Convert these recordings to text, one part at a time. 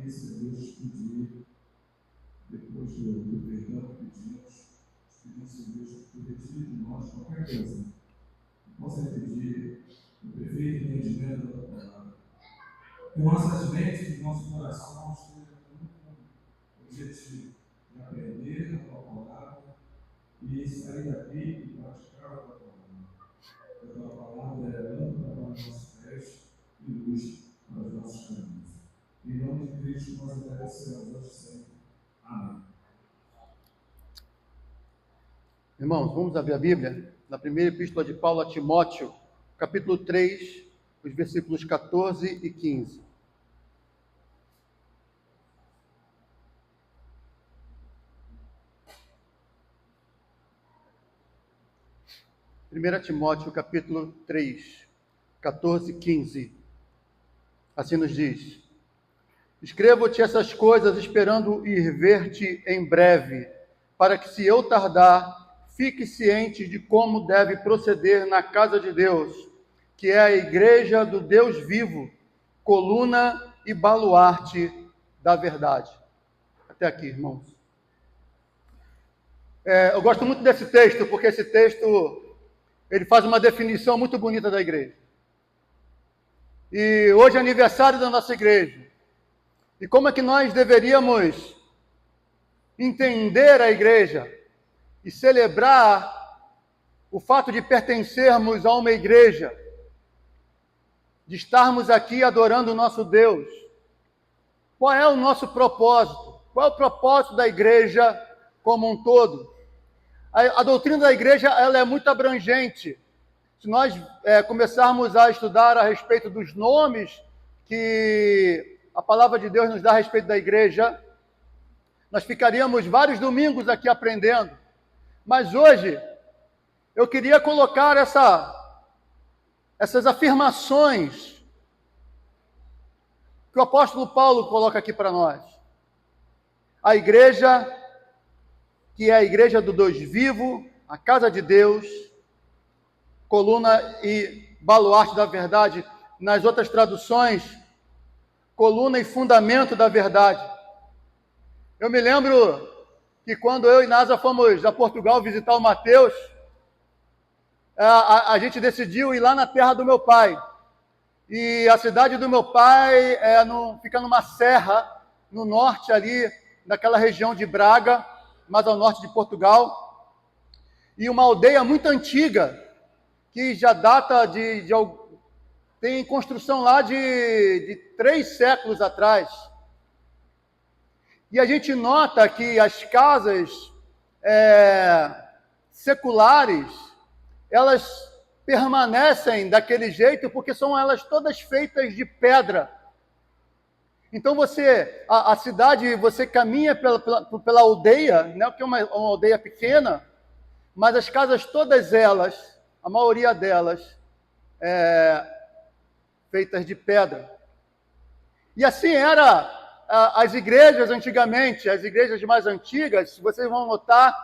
esse Deus pedir, depois do perdão que pedimos, esse Deus que retire de nós qualquer coisa, que possa impedir o perfeito entendimento da palavra. Que nossas mentes e nossos corações tenham o objetivo de aprender a tua palavra e sair daqui e praticar a tua palavra. A tua palavra é lâmpada para os nossos pés e luz para os nossos caminhos. Em nome de Cristo, nós agradecemos hoje sempre. Amém. Irmãos, vamos abrir a Bíblia na primeira epístola de Paulo a Timóteo, capítulo 3, os versículos 14 e 15. Primeira Timóteo, capítulo 3, 14 e 15. Assim nos diz: escrevo-te essas coisas esperando ir ver-te em breve, para que, se eu tardar, fique ciente de como deve proceder na casa de Deus, que é a igreja do Deus vivo, coluna e baluarte da verdade. Até aqui, irmãos. Eu gosto muito desse texto, porque esse texto ele faz uma definição muito bonita da igreja. E hoje é aniversário da nossa igreja. E como é que nós deveríamos entender a igreja e celebrar o fato de pertencermos a uma igreja, de estarmos aqui adorando o nosso Deus? Qual é o nosso propósito? Qual é o propósito da igreja como um todo? A doutrina da igreja ela é muito abrangente. Se nós começarmos a estudar a respeito dos nomes que a palavra de Deus nos dá a respeito da igreja, nós ficaríamos vários domingos aqui aprendendo. Mas hoje, eu queria colocar essas afirmações que o apóstolo Paulo coloca aqui para nós. A igreja, que é a igreja do Deus vivo, a casa de Deus, coluna e baluarte da verdade. Nas outras traduções, coluna e fundamento da verdade. Eu me lembro que quando eu e Nasa fomos a Portugal visitar o Mateus, a gente decidiu ir lá na terra do meu pai. E a cidade do meu pai fica numa serra, no norte ali, naquela região de Braga, mais ao norte de Portugal. E uma aldeia muito antiga, que já data tem construção lá de 3 séculos atrás. E a gente nota que as casas seculares, elas permanecem daquele jeito porque são elas todas feitas de pedra. Então a cidade, você caminha pela aldeia, né, que é uma aldeia pequena, mas as casas todas elas, a maioria delas, feitas de pedra. E assim era as igrejas antigamente, as igrejas mais antigas. Vocês vão notar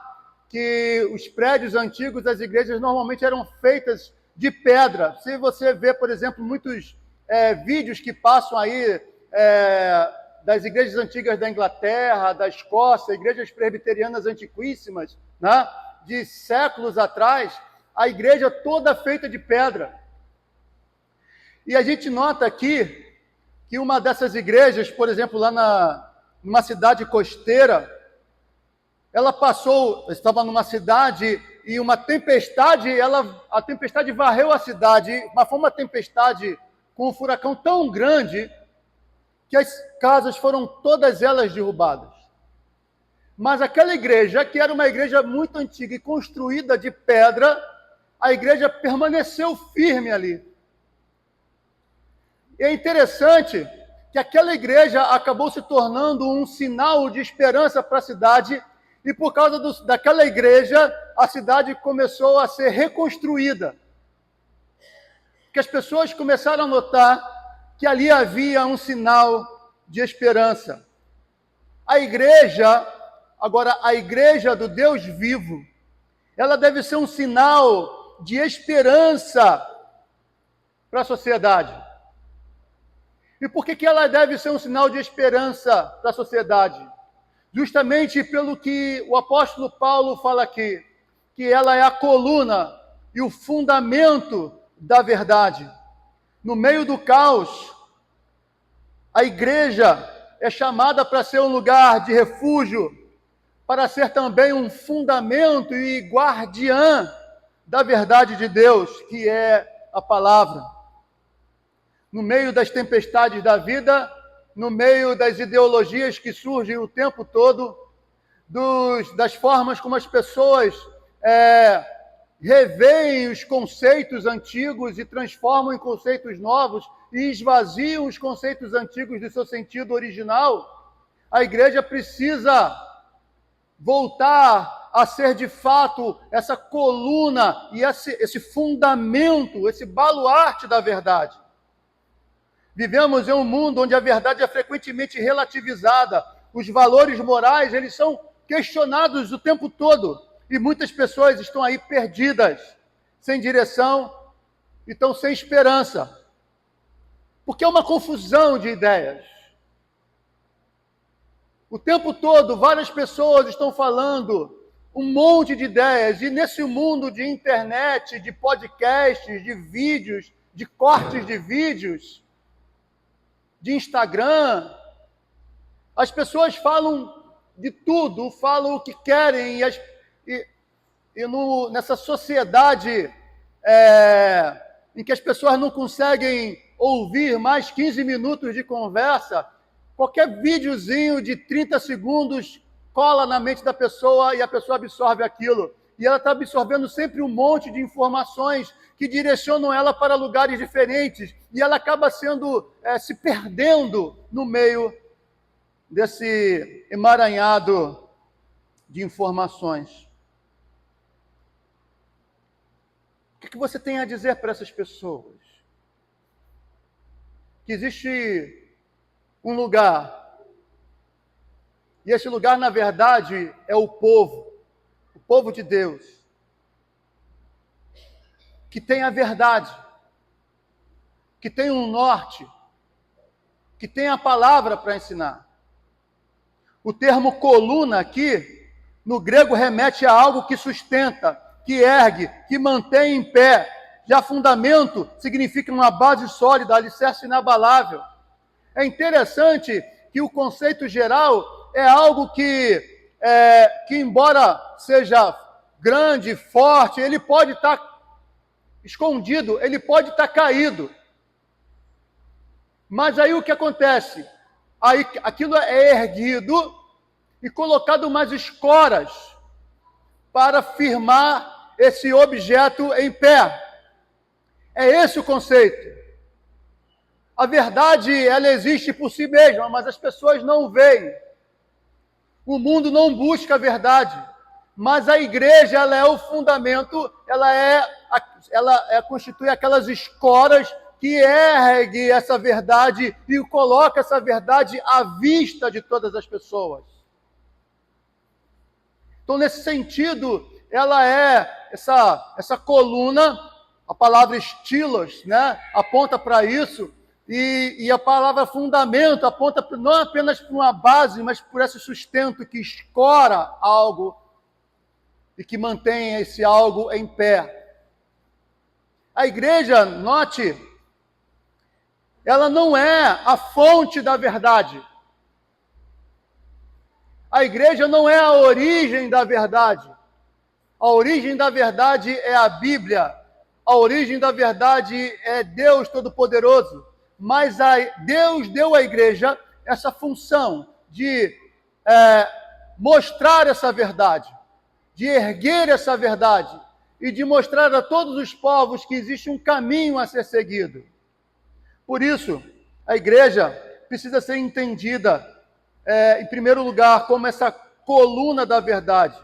que os prédios antigos das igrejas normalmente eram feitas de pedra. Se você vê, por exemplo, muitos vídeos que passam aí das igrejas antigas da Inglaterra, da Escócia, igrejas presbiterianas antiquíssimas, né, de séculos atrás, a igreja toda feita de pedra. E a gente nota aqui que uma dessas igrejas, por exemplo, lá numa cidade costeira, estava numa cidade e uma tempestade, a tempestade varreu a cidade, mas foi uma tempestade com um furacão tão grande que as casas foram todas elas derrubadas. Mas aquela igreja, que era uma igreja muito antiga e construída de pedra, a igreja permaneceu firme ali. E é interessante que aquela igreja acabou se tornando um sinal de esperança para a cidade, e por causa daquela igreja, a cidade começou a ser reconstruída. Que as pessoas começaram a notar que ali havia um sinal de esperança. A igreja do Deus vivo, ela deve ser um sinal de esperança para a sociedade. E por que ela deve ser um sinal de esperança para a sociedade? Justamente pelo que o apóstolo Paulo fala aqui, que ela é a coluna e o fundamento da verdade. No meio do caos, a igreja é chamada para ser um lugar de refúgio, para ser também um fundamento e guardiã da verdade de Deus, que é a palavra. No meio das tempestades da vida, no meio das ideologias que surgem o tempo todo, das formas como as pessoas reveem os conceitos antigos e transformam em conceitos novos e esvaziam os conceitos antigos do seu sentido original, a igreja precisa voltar a ser de fato essa coluna e esse fundamento, esse baluarte da verdade. Vivemos em um mundo onde a verdade é frequentemente relativizada, os valores morais eles são questionados o tempo todo e muitas pessoas estão aí perdidas, sem direção e estão sem esperança, porque é uma confusão de ideias. O tempo todo, várias pessoas estão falando um monte de ideias, e nesse mundo de internet, de podcasts, de vídeos, de cortes de vídeos, de Instagram, as pessoas falam de tudo, falam o que querem, nessa sociedade em que as pessoas não conseguem ouvir mais 15 minutos de conversa, qualquer videozinho de 30 segundos cola na mente da pessoa e a pessoa absorve aquilo. E ela está absorvendo sempre um monte de informações que direcionam ela para lugares diferentes. E ela acaba se perdendo no meio desse emaranhado de informações. O que você tem a dizer para essas pessoas? Que existe um lugar, e esse lugar, na verdade, é o povo de Deus, que tem a verdade, que tem um norte, que tem a palavra para ensinar. O termo coluna aqui, no grego, remete a algo que sustenta, que ergue, que mantém em pé. Já fundamento significa uma base sólida, alicerce inabalável. É interessante que o conceito geral é algo que embora seja grande, forte, ele pode estar escondido, ele pode estar caído. Mas aí o que acontece? Aí aquilo é erguido e colocado umas escoras para firmar esse objeto em pé. É esse o conceito. A verdade, ela existe por si mesma, mas as pessoas não veem. O mundo não busca a verdade, mas a igreja, ela é o fundamento, ela constitui aquelas escoras que ergue essa verdade e coloca essa verdade à vista de todas as pessoas. Então, nesse sentido, ela é essa coluna, a palavra estilos, né, aponta para isso, e a palavra fundamento aponta não apenas para uma base, mas por esse sustento que escora algo e que mantém esse algo em pé. A igreja, note, ela não é a fonte da verdade. A igreja não é a origem da verdade. A origem da verdade é a Bíblia. A origem da verdade é Deus Todo-Poderoso. Mas Deus deu à igreja essa função de mostrar essa verdade, de erguer essa verdade e de mostrar a todos os povos que existe um caminho a ser seguido. Por isso, a igreja precisa ser entendida, em primeiro lugar, como essa coluna da verdade.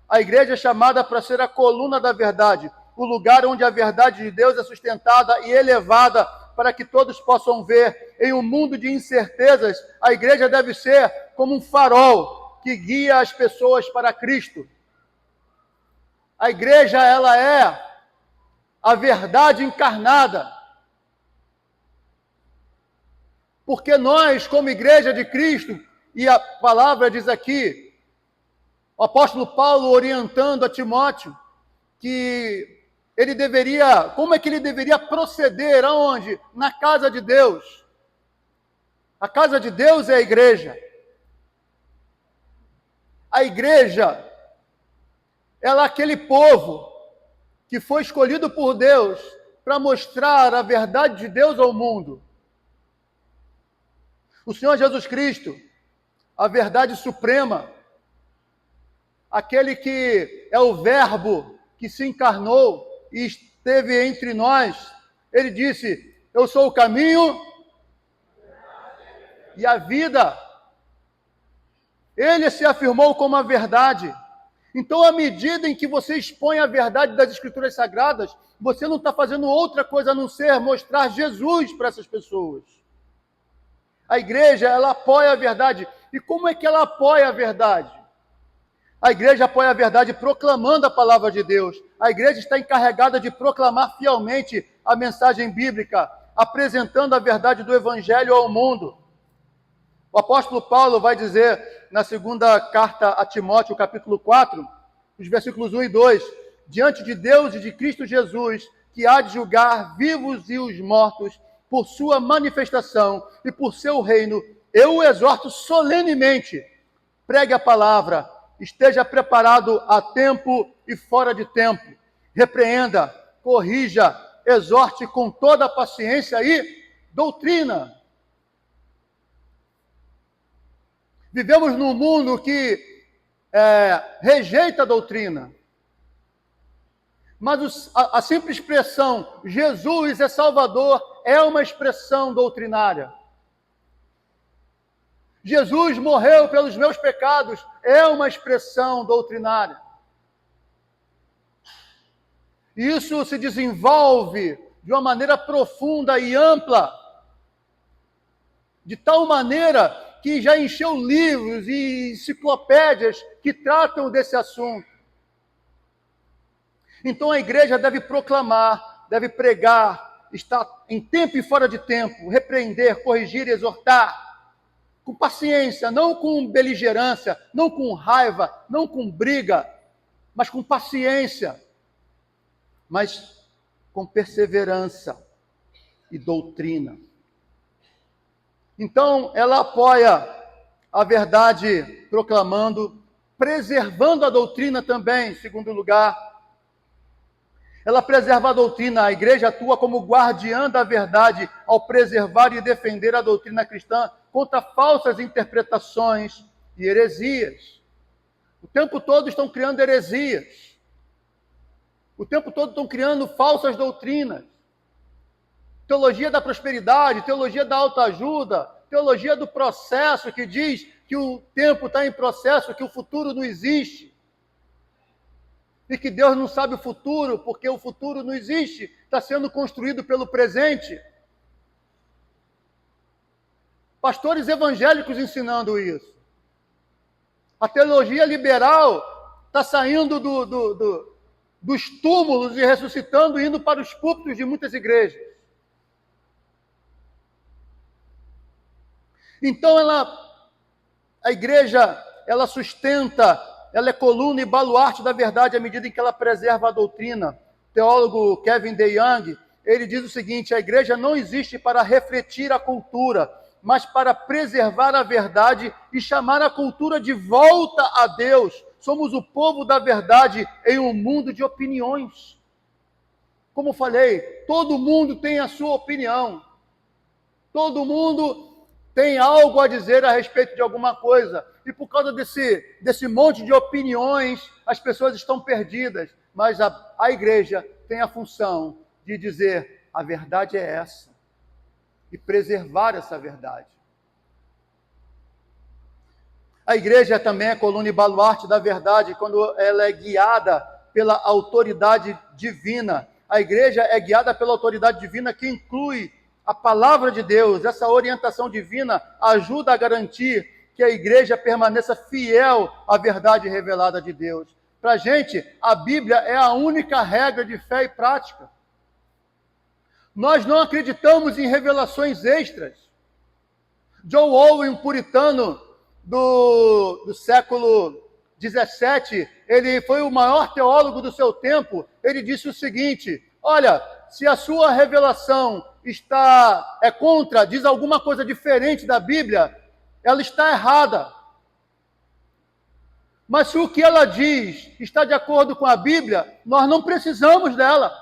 A igreja é chamada para ser a coluna da verdade, o lugar onde a verdade de Deus é sustentada e elevada para que todos possam ver. Em um mundo de incertezas, a igreja deve ser como um farol que guia as pessoas para Cristo. A igreja, ela é a verdade encarnada. Porque nós, como igreja de Cristo, e a palavra diz aqui, o apóstolo Paulo orientando a Timóteo, que ele deveria, como é que ele deveria proceder, aonde? Na casa de Deus. A casa de Deus é a igreja. A igreja, ela é aquele povo que foi escolhido por Deus para mostrar a verdade de Deus ao mundo. O Senhor Jesus Cristo, a verdade suprema, aquele que é o Verbo que se encarnou e esteve entre nós, ele disse: eu sou o caminho e a vida. Ele se afirmou como a verdade. Então, à medida em que você expõe a verdade das Escrituras Sagradas, você não está fazendo outra coisa a não ser mostrar Jesus para essas pessoas. A igreja, ela apoia a verdade. E como é que ela apoia a verdade? A igreja apoia a verdade proclamando a palavra de Deus. A igreja está encarregada de proclamar fielmente a mensagem bíblica, apresentando a verdade do Evangelho ao mundo. O apóstolo Paulo vai dizer na segunda carta a Timóteo, capítulo 4, os versículos 1 e 2, diante de Deus e de Cristo Jesus, que há de julgar vivos e os mortos por sua manifestação e por seu reino, eu o exorto solenemente, pregue a palavra, esteja preparado a tempo e fora de tempo, repreenda, corrija, exorte com toda a paciência e doutrina. Vivemos num mundo que rejeita a doutrina. Mas a simples expressão Jesus é Salvador é uma expressão doutrinária. Jesus morreu pelos meus pecados é uma expressão doutrinária. Isso se desenvolve de uma maneira profunda e ampla, de tal maneira que já encheu livros e enciclopédias que tratam desse assunto. Então a igreja deve proclamar, deve pregar, estar em tempo e fora de tempo, repreender, corrigir e exortar, com paciência, não com beligerância, não com raiva, não com briga, mas com paciência, mas com perseverança e doutrina. Então, ela apoia a verdade proclamando, preservando a doutrina também, em segundo lugar. Ela preserva a doutrina, a igreja atua como guardiã da verdade ao preservar e defender a doutrina cristã contra falsas interpretações e heresias. O tempo todo estão criando heresias. O tempo todo estão criando falsas doutrinas. Teologia da prosperidade, teologia da autoajuda, teologia do processo, que diz que o tempo está em processo, que o futuro não existe. E que Deus não sabe o futuro, porque o futuro não existe, está sendo construído pelo presente. Pastores evangélicos ensinando isso. A teologia liberal está saindo dos túmulos e ressuscitando, indo para os púlpitos de muitas igrejas. Então, a igreja, ela sustenta, ela é coluna e baluarte da verdade à medida em que ela preserva a doutrina. O teólogo Kevin DeYoung, ele diz o seguinte: a igreja não existe para refletir a cultura, mas para preservar a verdade e chamar a cultura de volta a Deus. Somos o povo da verdade em um mundo de opiniões. Como falei, todo mundo tem a sua opinião. Todo mundo tem algo a dizer a respeito de alguma coisa. E por causa desse monte de opiniões, as pessoas estão perdidas. Mas a igreja tem a função de dizer: a verdade é essa. E preservar essa verdade. A igreja também é coluna e baluarte da verdade quando ela é guiada pela autoridade divina. A igreja é guiada pela autoridade divina, que inclui a palavra de Deus. Essa orientação divina ajuda a garantir que a igreja permaneça fiel à verdade revelada de Deus. Para a gente, a Bíblia é a única regra de fé e prática. Nós não acreditamos em revelações extras. John Owen, um puritano do século 17, ele foi o maior teólogo do seu tempo. Ele disse o seguinte: olha, se a sua revelação é contra, diz alguma coisa diferente da Bíblia, ela está errada. Mas se o que ela diz está de acordo com a Bíblia, nós não precisamos dela.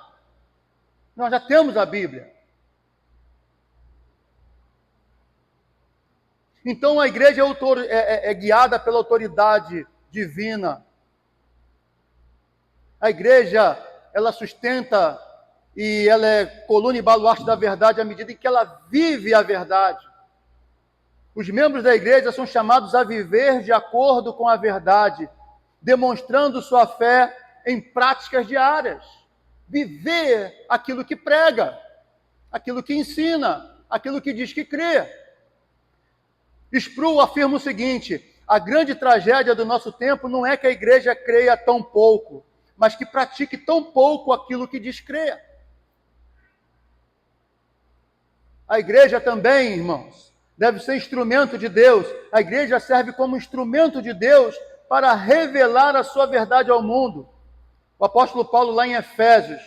Nós já temos a Bíblia. Então a igreja é guiada pela autoridade divina. A igreja, ela sustenta e ela é coluna e baluarte da verdade à medida em que ela vive a verdade. Os membros da igreja são chamados a viver de acordo com a verdade, demonstrando sua fé em práticas diárias. Viver aquilo que prega, aquilo que ensina, aquilo que diz que crê. Sproul afirma o seguinte: a grande tragédia do nosso tempo não é que a igreja creia tão pouco, mas que pratique tão pouco aquilo que diz crer. A igreja também, irmãos, deve ser instrumento de Deus. A igreja serve como instrumento de Deus para revelar a sua verdade ao mundo. O apóstolo Paulo, lá em Efésios,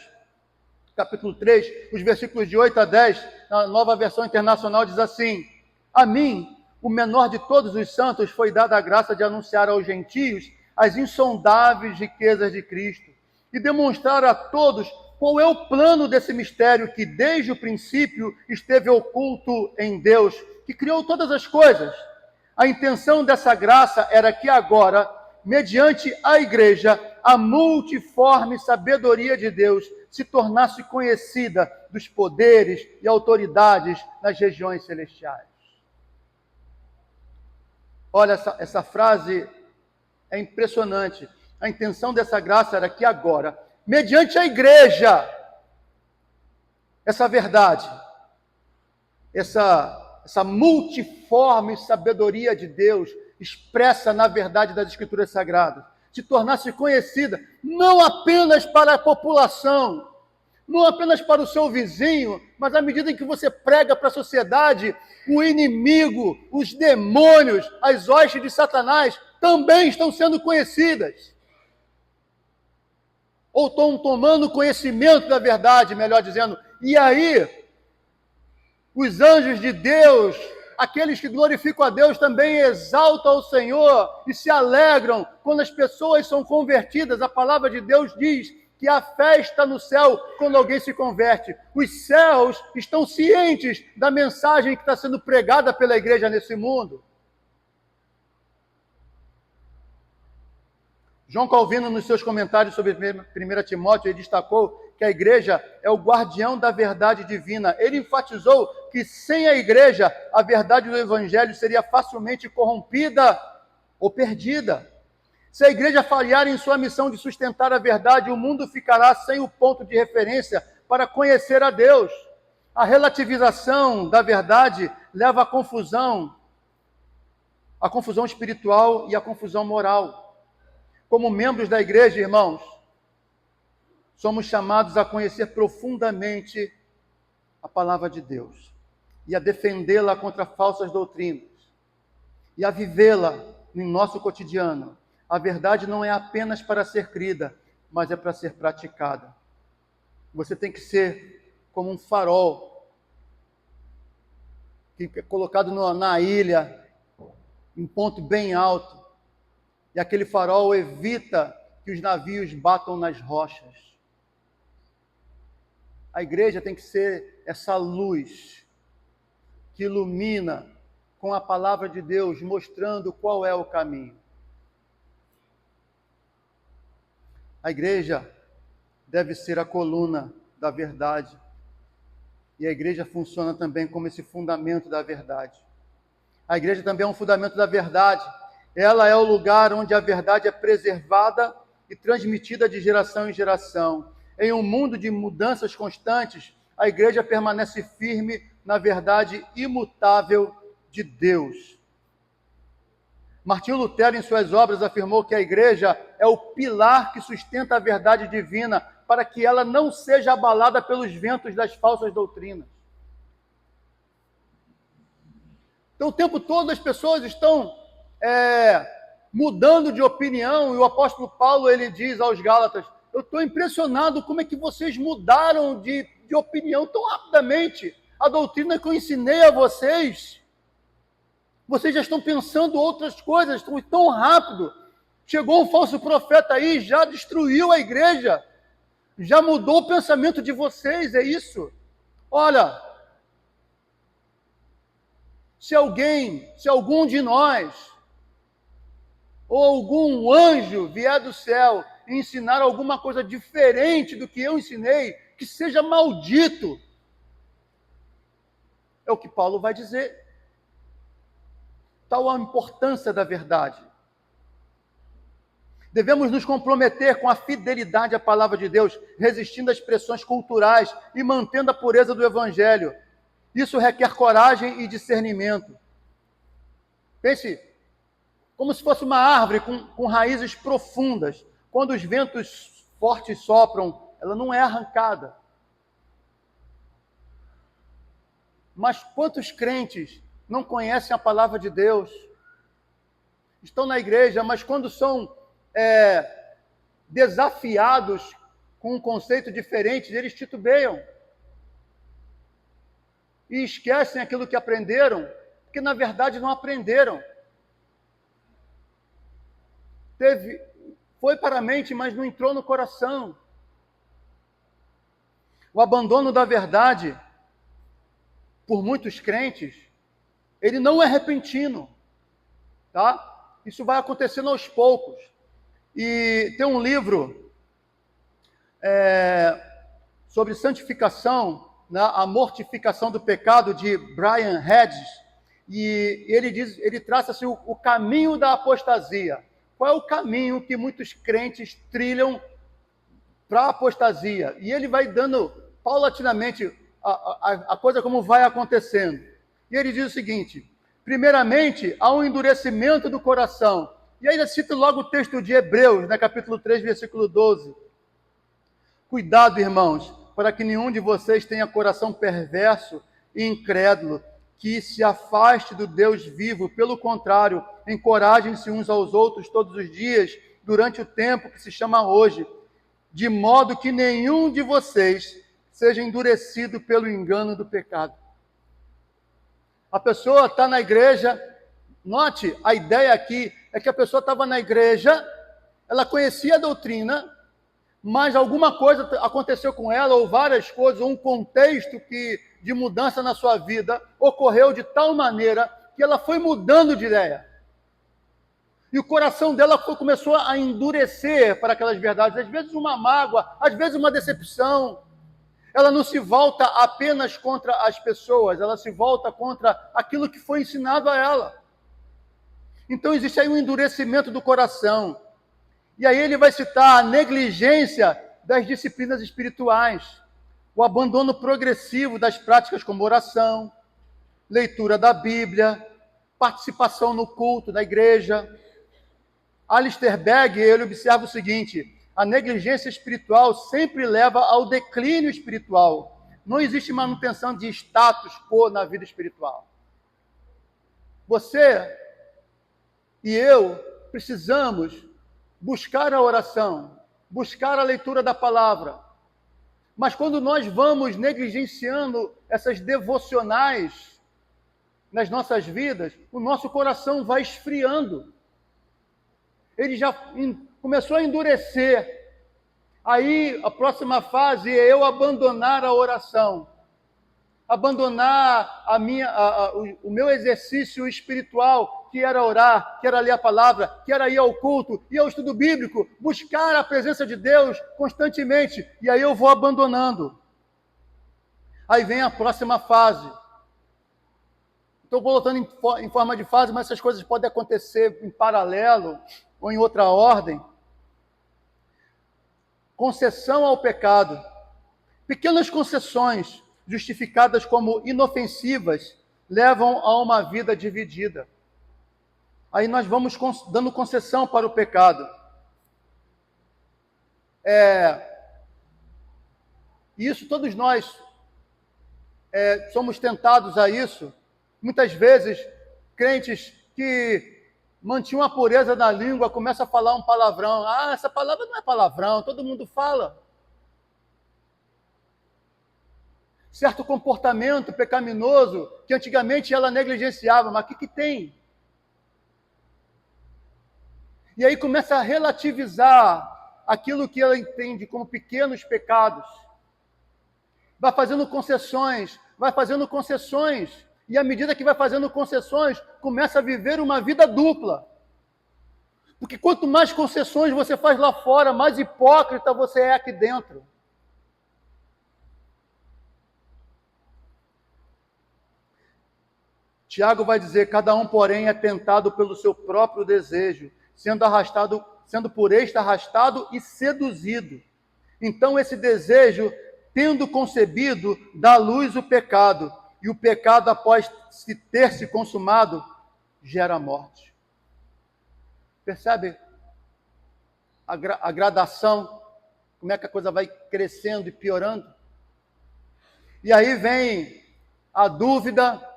capítulo 3, os versículos de 8 a 10, na Nova Versão Internacional, diz assim: a mim, o menor de todos os santos, foi dada a graça de anunciar aos gentios as insondáveis riquezas de Cristo e demonstrar a todos qual é o plano desse mistério que desde o princípio esteve oculto em Deus, que criou todas as coisas. A intenção dessa graça era que agora, mediante a igreja, a multiforme sabedoria de Deus se tornasse conhecida dos poderes e autoridades nas regiões celestiais. Olha, essa frase é impressionante. A intenção dessa graça era que agora, mediante a igreja, essa verdade, essa multiforme sabedoria de Deus, expressa na verdade das Escrituras Sagradas, se tornasse conhecida não apenas para a população, não apenas para o seu vizinho, mas à medida em que você prega para a sociedade, o inimigo, os demônios, as hostes de Satanás também estão sendo conhecidas. Ou estão tomando conhecimento da verdade, melhor dizendo. E aí, os anjos de Deus, aqueles que glorificam a Deus, também exaltam o Senhor e se alegram quando as pessoas são convertidas. A palavra de Deus diz que há festa no céu quando alguém se converte. Os céus estão cientes da mensagem que está sendo pregada pela igreja nesse mundo. João Calvino, nos seus comentários sobre 1 Timóteo, ele destacou que a igreja é o guardião da verdade divina. Ele enfatizou que sem a igreja, a verdade do evangelho seria facilmente corrompida ou perdida. Se a igreja falhar em sua missão de sustentar a verdade, o mundo ficará sem o ponto de referência para conhecer a Deus. A relativização da verdade leva à confusão espiritual e à confusão moral. Como membros da igreja, irmãos, somos chamados a conhecer profundamente a palavra de Deus e a defendê-la contra falsas doutrinas e a vivê-la no nosso cotidiano. A verdade não é apenas para ser crida, mas é para ser praticada. Você tem que ser como um farol que é colocado na ilha, em ponto bem alto, e aquele farol evita que os navios batam nas rochas. A igreja tem que ser essa luz que ilumina com a palavra de Deus, mostrando qual é o caminho. A igreja deve ser a coluna da verdade. E a igreja funciona também como esse fundamento da verdade. A igreja também é um fundamento da verdade. Ela é o lugar onde a verdade é preservada e transmitida de geração em geração. Em um mundo de mudanças constantes, a igreja permanece firme na verdade imutável de Deus. Martinho Lutero, em suas obras, afirmou que a igreja é o pilar que sustenta a verdade divina para que ela não seja abalada pelos ventos das falsas doutrinas. Então, o tempo todo as pessoas estão mudando de opinião, e o apóstolo Paulo, ele diz aos Gálatas, eu estou impressionado como é que vocês mudaram de opinião tão rapidamente. A doutrina que eu ensinei a vocês, vocês já estão pensando outras coisas, estão tão rápido. Chegou um falso profeta aí, já destruiu a igreja, já mudou o pensamento de vocês, é isso. Olha, se algum de nós, ou algum anjo vier do céu e ensinar alguma coisa diferente do que eu ensinei, que seja maldito. É o que Paulo vai dizer. Tal a importância da verdade. Devemos nos comprometer com a fidelidade à palavra de Deus, resistindo às pressões culturais e mantendo a pureza do Evangelho. Isso requer coragem e discernimento. Pense, como se fosse uma árvore com raízes profundas. Quando os ventos fortes sopram, ela não é arrancada. Mas quantos crentes não conhecem a palavra de Deus? Estão na igreja, mas quando são desafiados com um conceito diferente, eles titubeiam. E esquecem aquilo que aprenderam, porque na verdade não aprenderam. Foi para a mente, mas não entrou no coração. O abandono da verdade, por muitos crentes, ele não é repentino, tá? Isso vai acontecendo aos poucos. E tem um livro sobre santificação, né, a mortificação do pecado, de Brian Hedges, e ele traça assim, o caminho da apostasia. Qual é o caminho que muitos crentes trilham para a apostasia? E ele vai dando paulatinamente a coisa como vai acontecendo. E ele diz o seguinte: primeiramente, há um endurecimento do coração. E aí ele cita logo o texto de Hebreus, né, capítulo 3, versículo 12. Cuidado, irmãos, para que nenhum de vocês tenha coração perverso e incrédulo, que se afaste do Deus vivo. Pelo contrário, encorajem-se uns aos outros todos os dias, durante o tempo que se chama hoje, de modo que nenhum de vocês seja endurecido pelo engano do pecado. A pessoa está na igreja, note, a ideia aqui é que a pessoa estava na igreja, ela conhecia a doutrina, mas alguma coisa aconteceu com ela, ou várias coisas, ou um contexto de mudança na sua vida ocorreu de tal maneira que ela foi mudando de ideia. E o coração dela começou a endurecer para aquelas verdades. Às vezes uma mágoa, às vezes uma decepção. Ela não se volta apenas contra as pessoas, ela se volta contra aquilo que foi ensinado a ela. Então existe aí um endurecimento do coração. E aí ele vai citar a negligência das disciplinas espirituais, o abandono progressivo das práticas como oração, leitura da Bíblia, participação no culto da igreja. Alistair Begg, ele observa o seguinte: a negligência espiritual sempre leva ao declínio espiritual. Não existe manutenção de status quo na vida espiritual. Você e eu precisamos buscar a oração, buscar a leitura da palavra. Mas quando nós vamos negligenciando essas devocionais nas nossas vidas, o nosso coração vai esfriando. Ele já começou a endurecer. Aí a próxima fase é eu abandonar a oração, abandonar o meu exercício espiritual, que era orar, que era ler a palavra, que era ir ao culto, ir ao estudo bíblico, buscar a presença de Deus constantemente, e aí eu vou abandonando. Aí vem a próxima fase. Estou voltando em forma de fase, mas essas coisas podem acontecer em paralelo ou em outra ordem. Concessão ao pecado. Pequenas concessões, justificadas como inofensivas, levam a uma vida dividida. Aí nós vamos dando concessão para o pecado. Isso, todos nós somos tentados a isso. Muitas vezes Crentes que mantinham a pureza da língua, começam a falar um palavrão. Ah, essa palavra não é palavrão, todo mundo fala. Certo comportamento pecaminoso que antigamente ela negligenciava, mas o que tem? E aí começa a relativizar aquilo que ela entende como pequenos pecados. Vai fazendo concessões, e à medida que vai fazendo concessões, começa a viver uma vida dupla. Porque quanto mais concessões você faz lá fora, mais hipócrita você é aqui dentro. Tiago vai dizer: cada um, porém, é tentado pelo seu próprio desejo, sendo por este arrastado e seduzido. Então esse desejo, tendo concebido, dá à luz o pecado, e o pecado, após ter se consumado, gera morte. Percebe a gradação, como é que a coisa vai crescendo e piorando? E aí vem a dúvida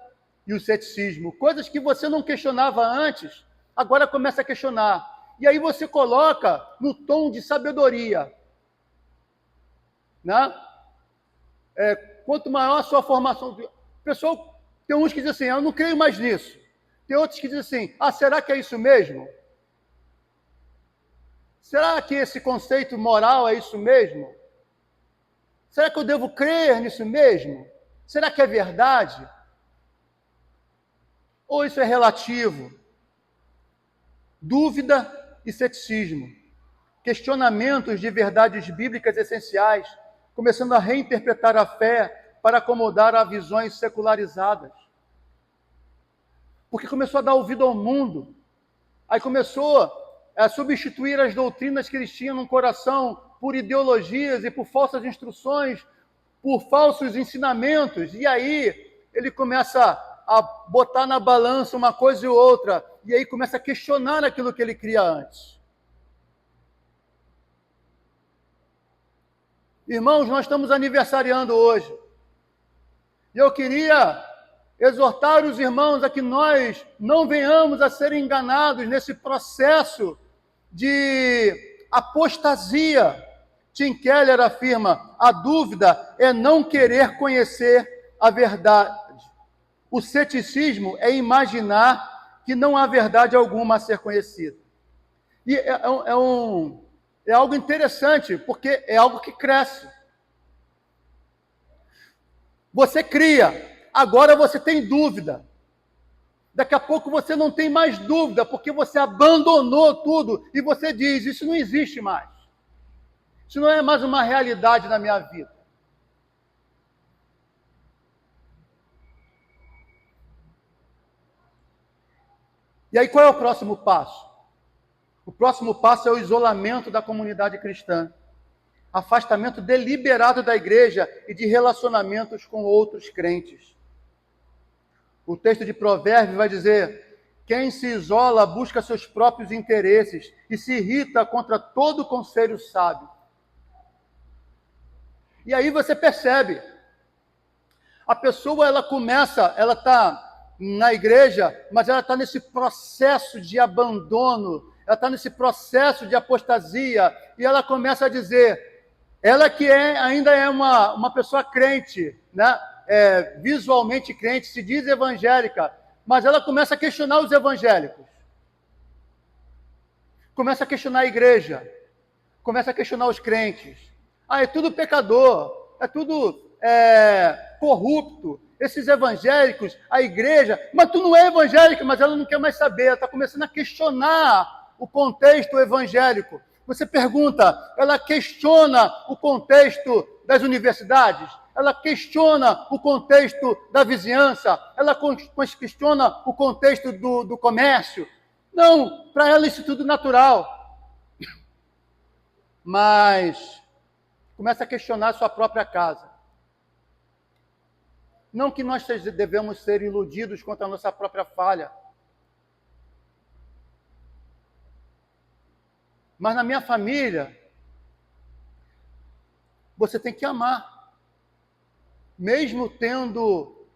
e o ceticismo, coisas que você não questionava antes, agora começa a questionar. E aí você coloca no tom de sabedoria, né? Quanto maior a sua formação... Pessoal, tem uns que dizem assim: eu não creio mais nisso. Tem outros que dizem assim: será que é isso mesmo? Será que esse conceito moral é isso mesmo? Será que eu devo crer nisso mesmo? Será que é verdade? Ou isso é relativo? Dúvida e ceticismo. Questionamentos de verdades bíblicas essenciais, começando a reinterpretar a fé para acomodar a visões secularizadas. Porque começou a dar ouvido ao mundo. Aí começou a substituir as doutrinas que eles tinham no coração por ideologias e por falsas instruções, por falsos ensinamentos. E aí ele começa a botar na balança uma coisa e outra, e aí começa a questionar aquilo que ele cria antes. Irmãos, nós estamos aniversariando hoje. E eu queria exortar os irmãos a que nós não venhamos a ser enganados nesse processo de apostasia. Tim Keller afirma: a dúvida é não querer conhecer a verdade. O ceticismo é imaginar que não há verdade alguma a ser conhecida. E é algo interessante, porque é algo que cresce. Você cria, agora você tem dúvida. Daqui a pouco você não tem mais dúvida, porque você abandonou tudo e você diz: isso não existe mais. Isso não é mais uma realidade na minha vida. E aí qual é o próximo passo? O próximo passo é o isolamento da comunidade cristã. Afastamento deliberado da igreja e de relacionamentos com outros crentes. O texto de Provérbios vai dizer: quem se isola busca seus próprios interesses e se irrita contra todo conselho sábio. E aí você percebe, a pessoa ela está na igreja, mas ela está nesse processo de abandono, ela está nesse processo de apostasia, e ela começa a dizer, ela que ainda é uma pessoa crente, né? Visualmente crente, se diz evangélica, mas ela começa a questionar os evangélicos, começa a questionar a igreja, começa a questionar os crentes. É tudo pecador, é tudo corrupto, esses evangélicos, a igreja, mas tu não é evangélica, mas ela não quer mais saber, ela está começando a questionar o contexto evangélico. Você pergunta, ela questiona o contexto das universidades, ela questiona o contexto da vizinhança, ela questiona o contexto do comércio. Não, para ela isso tudo é natural. Mas começa a questionar a sua própria casa. Não que nós devemos ser iludidos quanto à nossa própria falha. Mas na minha família, você tem que amar. Mesmo tendo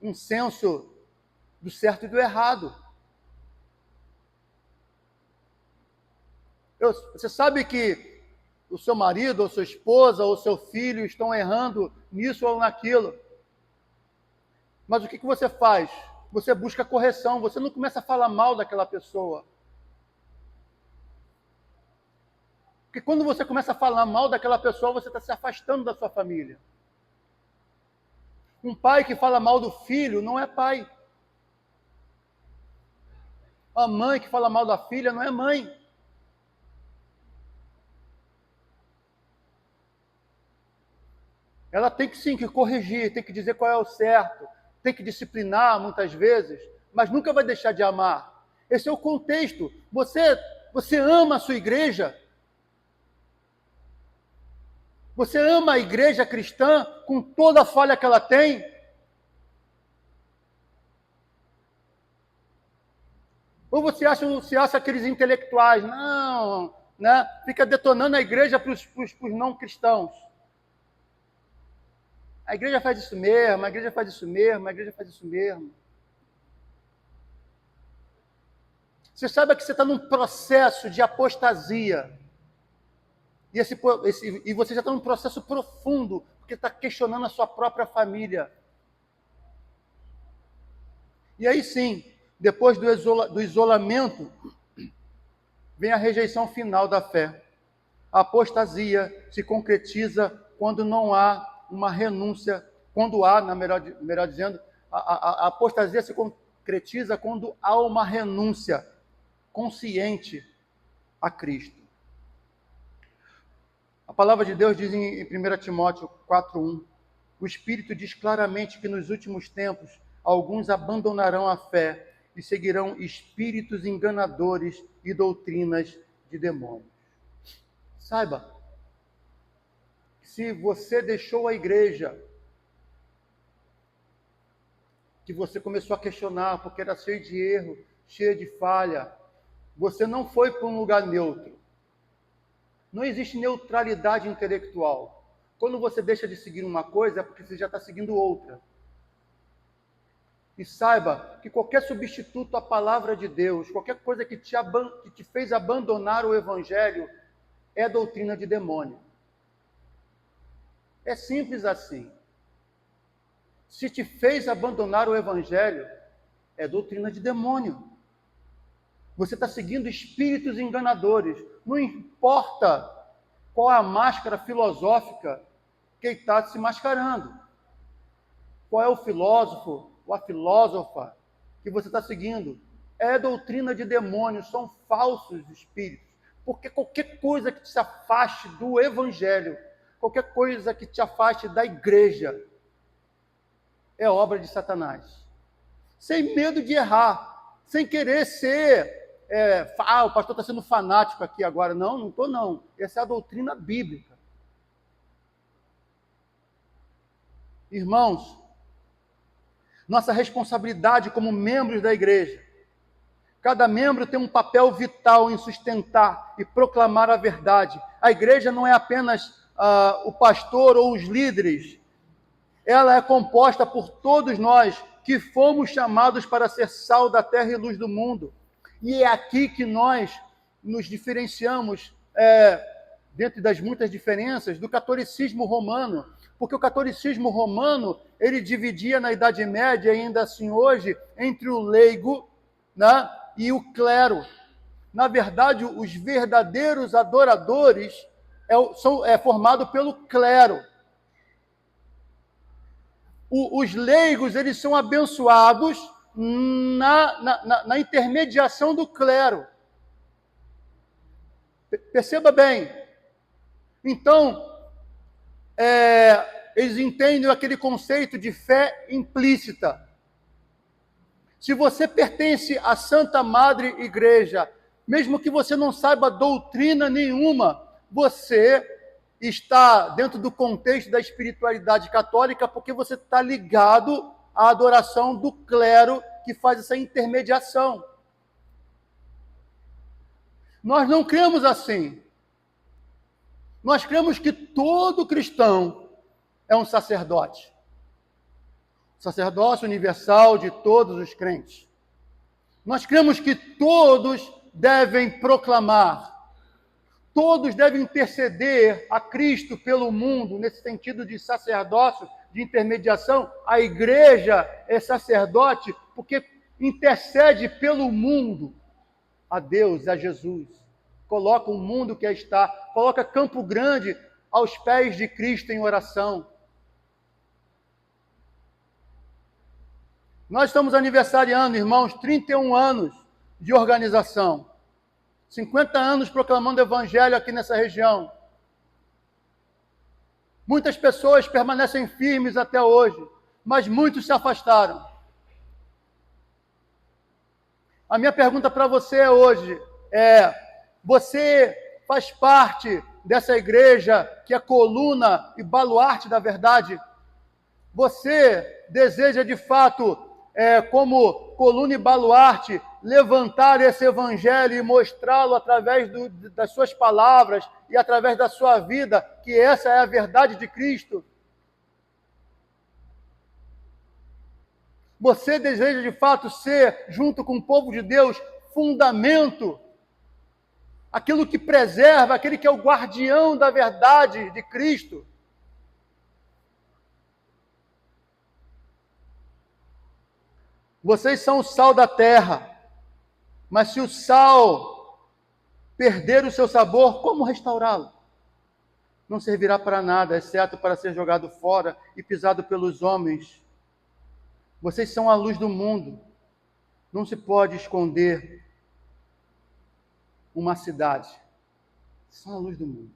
um senso do certo e do errado. Você sabe que o seu marido, ou sua esposa, ou seu filho estão errando nisso ou naquilo. Mas o que você faz? Você busca correção, você não começa a falar mal daquela pessoa. Porque quando você começa a falar mal daquela pessoa, você está se afastando da sua família. Um pai que fala mal do filho não é pai. A mãe que fala mal da filha não é mãe. Ela tem que sim que corrigir, tem que dizer qual é o certo, tem que disciplinar muitas vezes, mas nunca vai deixar de amar. Esse é o contexto. Você ama a sua igreja? Você ama a igreja cristã com toda a falha que ela tem? Ou você acha aqueles intelectuais? Não, né? Fica detonando a igreja para os não cristãos. A igreja faz isso mesmo, a igreja faz isso mesmo, a igreja faz isso mesmo. Você sabe que você está num processo de apostasia. E você já está num processo profundo, porque está questionando a sua própria família. E aí sim, depois do isolamento, vem a rejeição final da fé. A apostasia se concretiza quando não há uma renúncia, quando há, melhor dizendo, a apostasia se concretiza quando há uma renúncia consciente a Cristo. A palavra de Deus diz em 1 Timóteo 4:1, o Espírito diz claramente que nos últimos tempos alguns abandonarão a fé e seguirão espíritos enganadores e doutrinas de demônios. Saiba, se você deixou a igreja, que você começou a questionar porque era cheio de erro, cheio de falha, você não foi para um lugar neutro. Não existe neutralidade intelectual. Quando você deixa de seguir uma coisa, é porque você já está seguindo outra. E saiba que qualquer substituto à palavra de Deus, qualquer coisa que te fez abandonar o Evangelho, é doutrina de demônio. É simples assim. Se te fez abandonar o Evangelho, é doutrina de demônio. Você está seguindo espíritos enganadores. Não importa qual é a máscara filosófica que ele está se mascarando. Qual é o filósofo ou a filósofa que você está seguindo? É doutrina de demônio, são falsos espíritos. Porque qualquer coisa que te afaste do Evangelho, qualquer coisa que te afaste da igreja, é obra de Satanás. Sem medo de errar, sem querer ser... o pastor está sendo fanático aqui agora. Não estou não. Essa é a doutrina bíblica. Irmãos, nossa responsabilidade como membros da igreja. Cada membro tem um papel vital em sustentar e proclamar a verdade. A igreja não é apenas o pastor ou os líderes. Ela é composta por todos nós que fomos chamados para ser sal da terra e luz do mundo. E é aqui que nós nos diferenciamos, dentro das muitas diferenças, do catolicismo romano. Porque o catolicismo romano, ele dividia na Idade Média, ainda assim hoje, entre o leigo, né, e o clero. Na verdade, os verdadeiros adoradores são formados pelo clero. Os leigos, eles são abençoados na intermediação do clero. Perceba bem. Então, eles entendem aquele conceito de fé implícita. Se você pertence à Santa Madre Igreja, mesmo que você não saiba doutrina nenhuma, você está dentro do contexto da espiritualidade católica porque você está ligado à adoração do clero que faz essa intermediação. Nós não cremos assim. Nós cremos que todo cristão é um sacerdote. sacerdócio universal de todos os crentes. Nós cremos que todos devem proclamar, todos devem interceder a Cristo pelo mundo, nesse sentido de sacerdócio, de intermediação. A igreja é sacerdote porque intercede pelo mundo a Deus, a Jesus. Coloca o mundo que está, coloca Campo Grande aos pés de Cristo em oração. Nós estamos aniversariando, irmãos, 31 anos de organização. 50 anos proclamando o evangelho aqui nessa região. Muitas pessoas permanecem firmes até hoje, mas muitos se afastaram. A minha pergunta para você hoje é: você faz parte dessa igreja que é coluna e baluarte da verdade? Você deseja de fato, como coluna e baluarte, levantar esse evangelho e mostrá-lo através das suas palavras e através da sua vida, que essa é a verdade de Cristo? Você deseja de fato ser, junto com o povo de Deus, fundamento, aquilo que preserva, aquele que é o guardião da verdade de Cristo? Vocês são o sal da terra, mas se o sal perder o seu sabor, como restaurá-lo? Não servirá para nada, exceto para ser jogado fora e pisado pelos homens. Vocês são a luz do mundo. Não se pode esconder uma cidade. São a luz do mundo.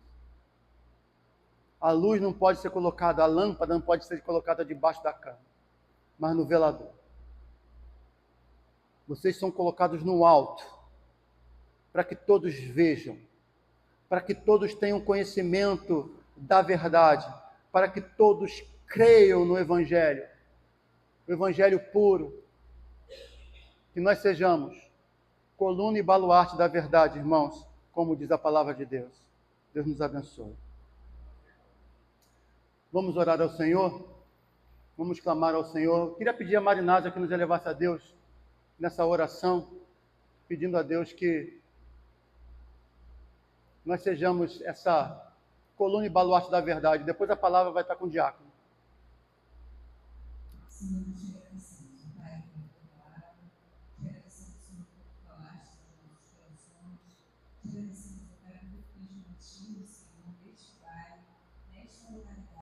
A luz não pode ser colocada, a lâmpada não pode ser colocada debaixo da cama, mas no velador. Vocês são colocados no alto, para que todos vejam, para que todos tenham conhecimento da verdade, para que todos creiam no Evangelho, o Evangelho puro. Que nós sejamos coluna e baluarte da verdade, irmãos, como diz a palavra de Deus. Deus nos abençoe. Vamos orar ao Senhor? Vamos clamar ao Senhor. Queria pedir a Marinásia que nos elevasse a Deus nessa oração, pedindo a Deus que nós sejamos essa coluna e baluarte da verdade. Depois a palavra vai estar com o diácono.